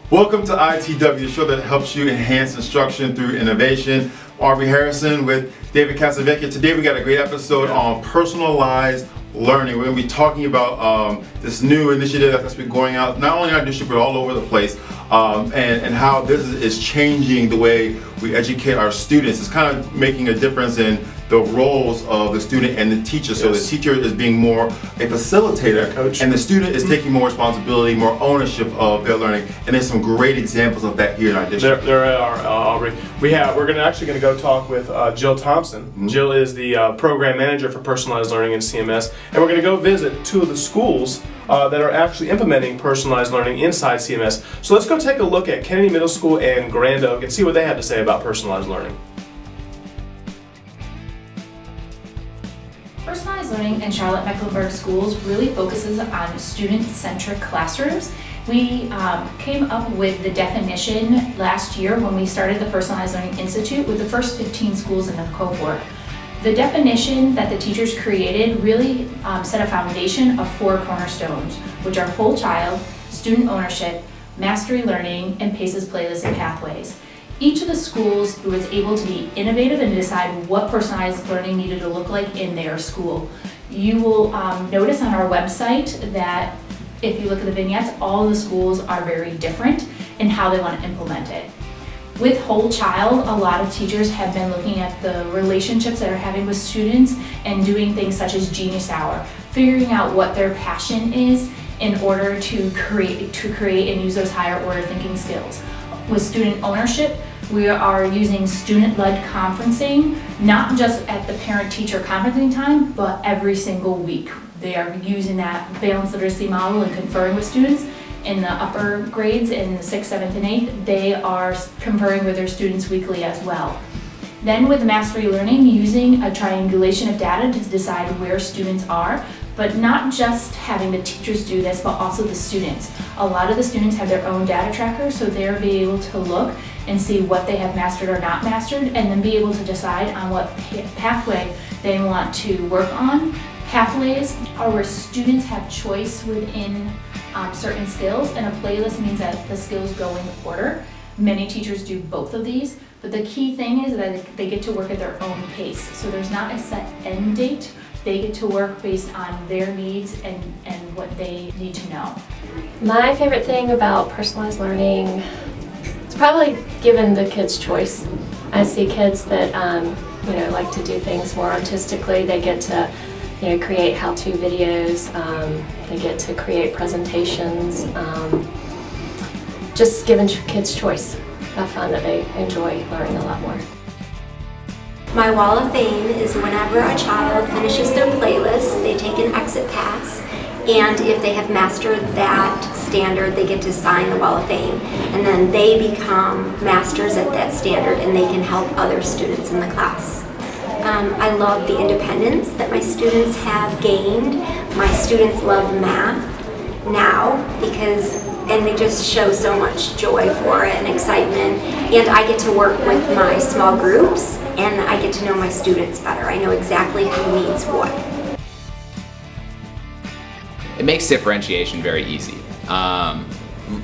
Welcome to ITW, the show that helps you enhance instruction through innovation. Aubrey Harrison with David Casavecchia. Today we got a great episode on personalized learning. We're going to be talking about this new initiative that's been going out, not only in our district but all over the place, and how this is changing the way we educate our students. It's kind of making a difference in the roles of the student and the teacher. So the teacher is being more a facilitator, coach, and the student is taking more responsibility, more ownership of their learning. And there's some great examples of that here in our district. There are, Aubrey. We're actually going to go talk with Jill Thompson. Jill is the program manager for personalized learning in CMS, and we're going to go visit two of the schools that are actually implementing personalized learning inside CMS. So let's go take a look at Kennedy Middle School and Grand Oak and see what they have to say about personalized learning. Personalized learning in Charlotte-Mecklenburg schools really focuses on student-centric classrooms. We came up with the definition last year when we started the Personalized Learning Institute with the first 15 schools in the cohort. The definition that the teachers created really set a foundation of 4 cornerstones, which are whole child, student ownership, mastery learning, and PACES, playlists, and pathways. Each of the schools was able to be innovative and decide what personalized learning needed to look like in their school. You will notice on our website that if you look at the vignettes, all the schools are very different in how they want to implement it. With whole child, a lot of teachers have been looking at the relationships that they're having with students and doing things such as Genius Hour, figuring out what their passion is in order to create and use those higher order thinking skills. With student ownership, we are using student-led conferencing, not just at the parent-teacher conferencing time, but every single week. They are using that balanced literacy model and conferring with students. In the upper grades, in the 6th, 7th, and 8th, they are conferring with their students weekly as well. Then with mastery learning, using a triangulation of data to decide where students are, but not just having the teachers do this, but also the students. A lot of the students have their own data trackers, so they'll be able to look and see what they have mastered or not mastered, and then be able to decide on what pathway they want to work on. Pathways are where students have choice within certain skills, and a playlist means that the skills go in order. Many teachers do both of these, but the key thing is that they get to work at their own pace. So there's not a set end date. They get to work based on their needs and what they need to know. My favorite thing about personalized learning is probably giving the kids choice. I see kids that like to do things more artistically. They get to create how-to videos. They get to create presentations. Just giving kids choice. I find that they enjoy learning a lot more. My wall of fame is whenever a child finishes their playlist, they take an exit pass, and if they have mastered that standard, they get to sign the wall of fame, and then they become masters at that standard and they can help other students in the class. I love the independence that my students have gained. My students love math now and they just show so much joy for it and excitement. And I get to work with my small groups and I get to know my students better. I know exactly who needs what. It makes differentiation very easy.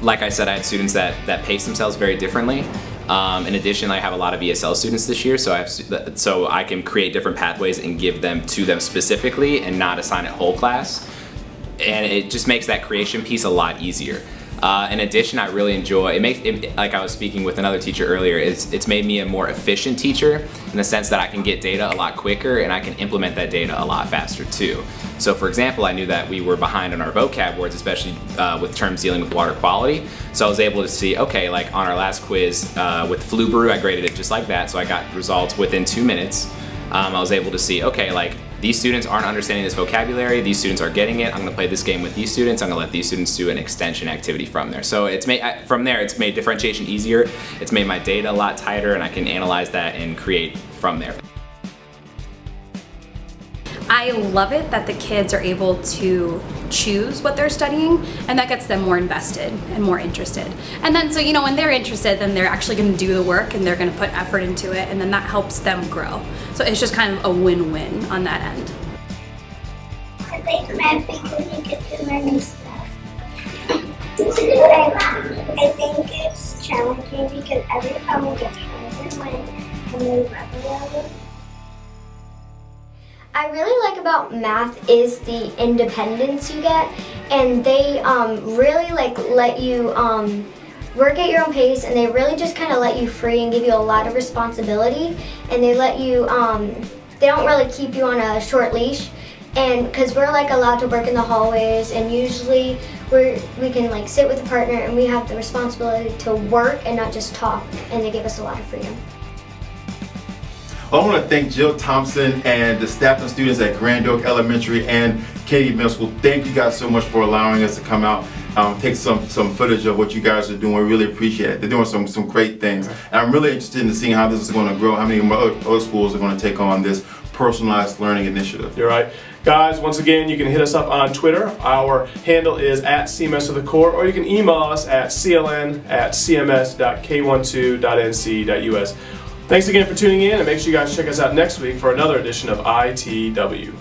Like I said, I had students that pace themselves very differently. In addition, I have a lot of ESL students this year, so I can create different pathways and give them to them specifically and not assign it whole class. And it just makes that creation piece a lot easier. In addition, I really enjoy, like I was speaking with another teacher earlier, it's made me a more efficient teacher in the sense that I can get data a lot quicker and I can implement that data a lot faster too. So for example, I knew that we were behind on our vocab words, especially with terms dealing with water quality. So I was able to see, okay, like on our last quiz with flu brew, I graded it just like that, so I got results within 2 minutes. I was able to see, okay, like these students aren't understanding this vocabulary, these students are getting it, I'm going to play this game with these students, I'm going to let these students do an extension activity from there. So it's from there, it's made differentiation easier, it's made my data a lot tighter, and I can analyze that and create from there. I love it that the kids are able to choose what they're studying, and that gets them more invested and more interested. And then, so when they're interested, then they're actually going to do the work and they're going to put effort into it, and then that helps them grow. So it's just kind of a win-win on that end. I like math because you get to learn new stuff. This is what I love. I think challenging because every problem gets harder when they regularly. I really like about math is the independence you get, and they really let you work at your own pace, and they really just kind of let you free and give you a lot of responsibility, and they let you they don't really keep you on a short leash, and because we're allowed to work in the hallways, and usually we can sit with a partner, and we have the responsibility to work and not just talk, and they give us a lot of freedom. I want to thank Jill Thompson and the staff and students at Grand Oak Elementary and Kennedy Middle School. Thank you guys so much for allowing us to come out, take some footage of what you guys are doing. We really appreciate it. They're doing some great things. And I'm really interested in seeing how this is going to grow, how many other schools are going to take on this personalized learning initiative. You're right. Guys, once again, you can hit us up on Twitter. Our handle is @CMSoftheCore, or you can email us at cln@cms.k12.nc.us. Thanks again for tuning in, and make sure you guys check us out next week for another edition of ITW.